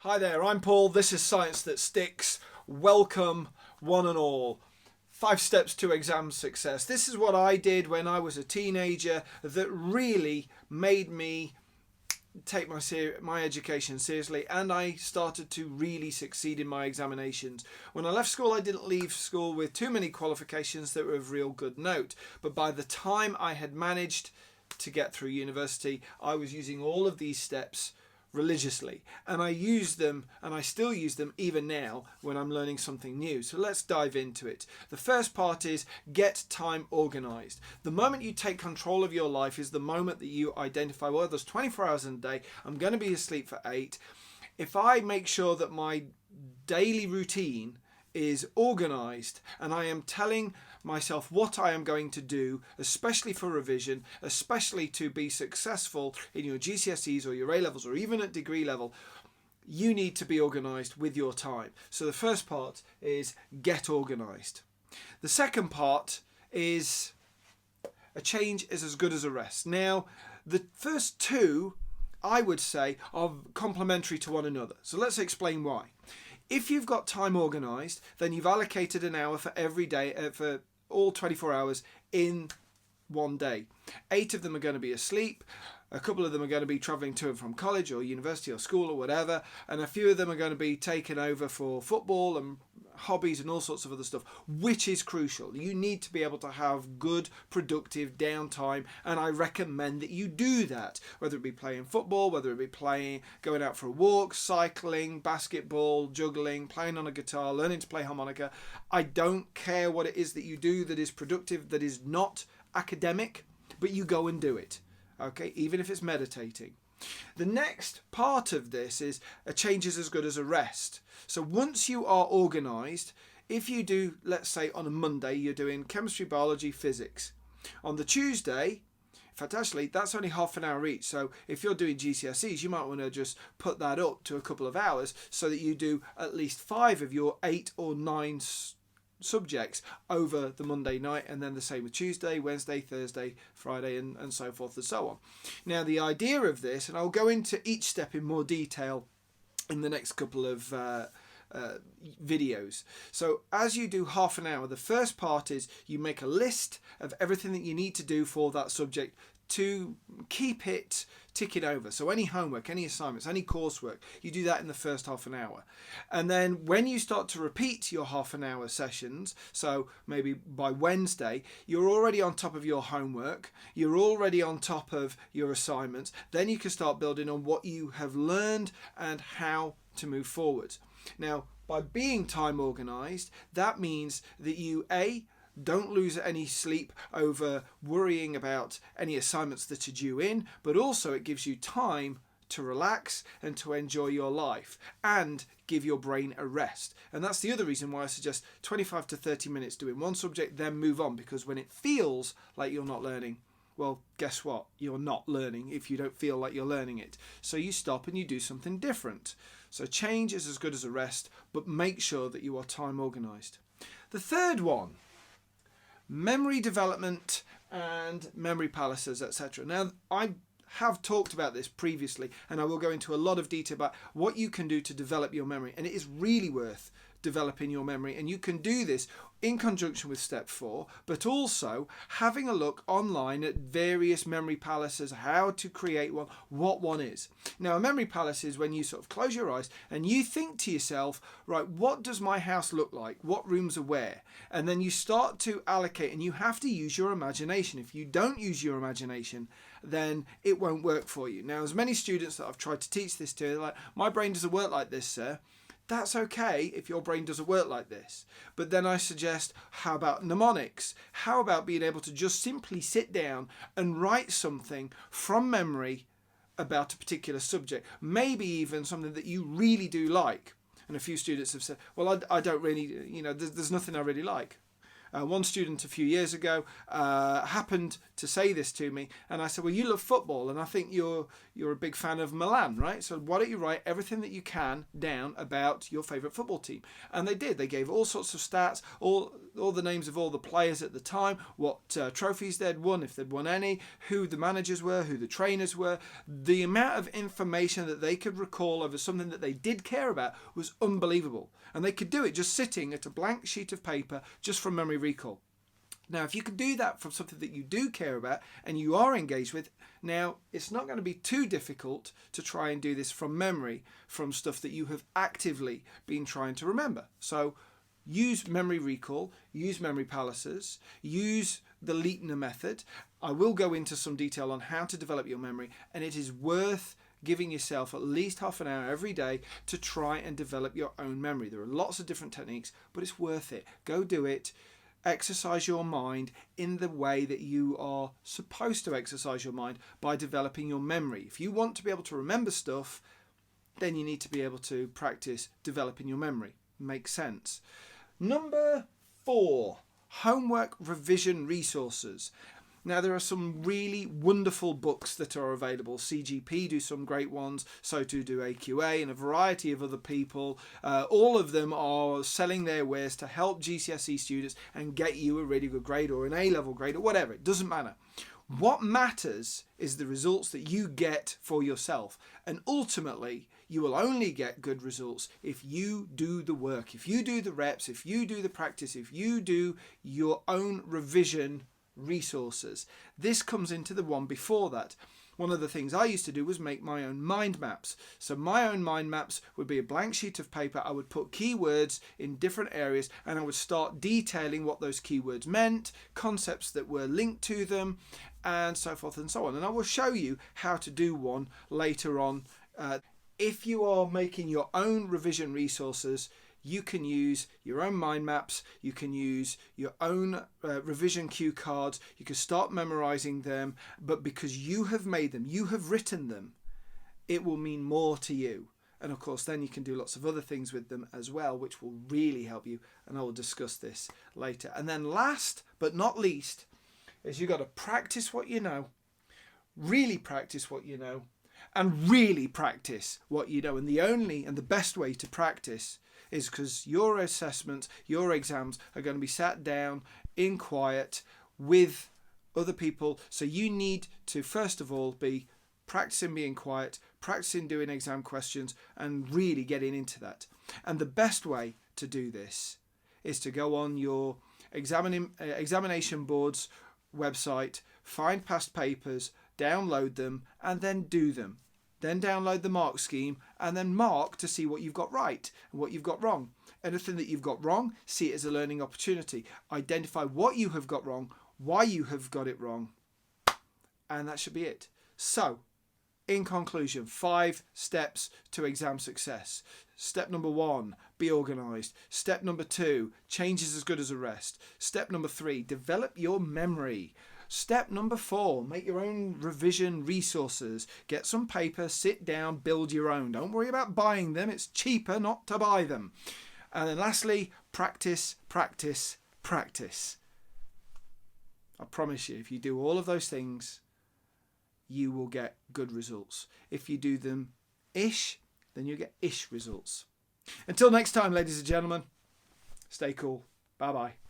Hi there, I'm Paul. This is Science That Sticks. Welcome, one and all. 5 steps to exam success. This is what I did when I was a teenager that really made me take my education seriously, and I started to really succeed in my examinations. When I left school, I didn't leave school with too many qualifications that were of real good note, but by the time I had managed to get through university, I was using all of these steps religiously, and I use them, and I still use them even now when I'm learning something new. So let's dive into it. The first part is get time organized. The moment you take control of your life is the moment that you identify, well, there's 24 hours in a day, I'm going to be asleep for 8. If I make sure that my daily routine is organized and I am telling myself what I am going to do, especially for revision, especially to be successful in your GCSEs or your A-levels or even at degree level, you need to be organized with your time. So the first part is get organized. The second part is a change is as good as a rest. Now, the first two, I would say, are complementary to one another. So let's explain why. If you've got time organised, then you've allocated an hour for every day, for all 24 hours in one day. 8 of them are going to be asleep, a couple of them are going to be travelling to and from college or university or school or whatever, and a few of them are going to be taken over for football and hobbies and all sorts of other stuff, which is crucial. You need to be able to have good, productive downtime, and I recommend that you do that, whether it be playing football, whether it be going out for a walk, cycling, basketball, juggling, playing on a guitar, learning to play harmonica. I don't care what it is that you do that is productive, that is not academic, but you go and do it, okay, even if it's meditating. The next part of this is a change is as good as a rest. So once you are organised, if you do, let's say on a Monday, you're doing chemistry, biology, physics. On the Tuesday, in fact, actually, that's only half an hour each. So if you're doing GCSEs, you might want to just put that up to a couple of hours so that you do at least 5 of your 8 or 9 subjects over the Monday night, and then the same with Tuesday, Wednesday, Thursday, Friday, and so forth and so on. Now, the idea of this, and I'll go into each step in more detail in the next couple of videos. So as you do half an hour, the first part is you make a list of everything that you need to do for that subject to keep it ticking over. So any homework, any assignments, any coursework, you do that in the first half an hour. And then when you start to repeat your half an hour sessions, so maybe by Wednesday, you're already on top of your homework, you're already on top of your assignments, then you can start building on what you have learned and how to move forward. Now, by being time organized, that means that you, don't lose any sleep over worrying about any assignments that are due in, but also it gives you time to relax and to enjoy your life and give your brain a rest. And that's the other reason why I suggest 25 to 30 minutes doing one subject, then move on, because when it feels like you're not learning, well, guess what? You're not learning if you don't feel like you're learning it. So you stop and you do something different. So change is as good as a rest, but make sure that you are time organized. The third one, memory development and memory palaces, etc. Now, I have talked about this previously, and I will go into a lot of detail about what you can do to develop your memory, and it is really worth developing your memory, and you can do this in conjunction with step 4, but also having a look online at various memory palaces, how to create one, what one is. Now, a memory palace is when you sort of close your eyes and you think to yourself, right, what does my house look like? What rooms are where? And then you start to allocate, and you have to use your imagination. If you don't use your imagination, then it won't work for you. Now, as many students that I've tried to teach this to, like, my brain doesn't work like this, sir. That's okay if your brain doesn't work like this. But then I suggest, how about mnemonics? How about being able to just simply sit down and write something from memory about a particular subject? Maybe even something that you really do like. And a few students have said, well, I don't really, there's nothing I really like. One student a few years ago happened to say this to me, and I said, well, you love football, and I think you're a big fan of Milan, right? So why don't you write everything that you can down about your favourite football team? And they did. They gave all sorts of stats, all the names of all the players at the time, what trophies they'd won, if they'd won any, who the managers were, who the trainers were. The amount of information that they could recall over something that they did care about was unbelievable. And they could do it just sitting at a blank sheet of paper, just from memory recall. Now, if you can do that from something that you do care about and you are engaged with, now it's not going to be too difficult to try and do this from memory, from stuff that you have actively been trying to remember. So use memory recall, use memory palaces, use the Leitner method. I will go into some detail on how to develop your memory, and it is worth giving yourself at least half an hour every day to try and develop your own memory. There are lots of different techniques, but it's worth it. Go do it. Exercise your mind in the way that you are supposed to exercise your mind, by developing your memory. If you want to be able to remember stuff, then you need to be able to practice developing your memory. Makes sense. Number 4, homework revision resources. Now, there are some really wonderful books that are available. CGP do some great ones, so too do AQA and a variety of other people. All of them are selling their wares to help GCSE students and get you a really good grade or an A-level grade or whatever. It doesn't matter. What matters is the results that you get for yourself. And ultimately, you will only get good results if you do the work, if you do the reps, if you do the practice, if you do your own revision resources. This comes into the one before that. One of the things I used to do was make my own mind maps. So my own mind maps would be a blank sheet of paper. I would put keywords in different areas, and I would start detailing what those keywords meant, concepts that were linked to them, and so forth and so on. And I will show you how to do one later on. If you are making your own revision resources, you can use your own mind maps, you can use your own revision cue cards, you can start memorizing them, but because you have made them, you have written them, it will mean more to you. And of course, then you can do lots of other things with them as well, which will really help you, and I will discuss this later. And then last but not least is you've got to practice what you know, really practice what you know, and really practice what you know. And the only and the best way to practice is because your assessments, your exams are going to be sat down in quiet with other people. So you need to, first of all, be practicing being quiet, practicing doing exam questions, and really getting into that. And the best way to do this is to go on your examination board's website, find past papers, download them, and then do them. Then download the mark scheme and then mark to see what you've got right and what you've got wrong. Anything that you've got wrong, see it as a learning opportunity. Identify what you have got wrong, why you have got it wrong, and that should be it. So, in conclusion, 5 steps to exam success. Step number 1, be organised. Step number 2, change is as good as a rest. Step number 3, develop your memory. Step number 4, make your own revision resources. Get some paper, sit down, build your own. Don't worry about buying them. It's cheaper not to buy them. And then lastly, practice, practice, practice. I promise you, if you do all of those things, you will get good results. If you do them ish, then you get ish results. Until next time, ladies and gentlemen, stay cool. Bye-bye.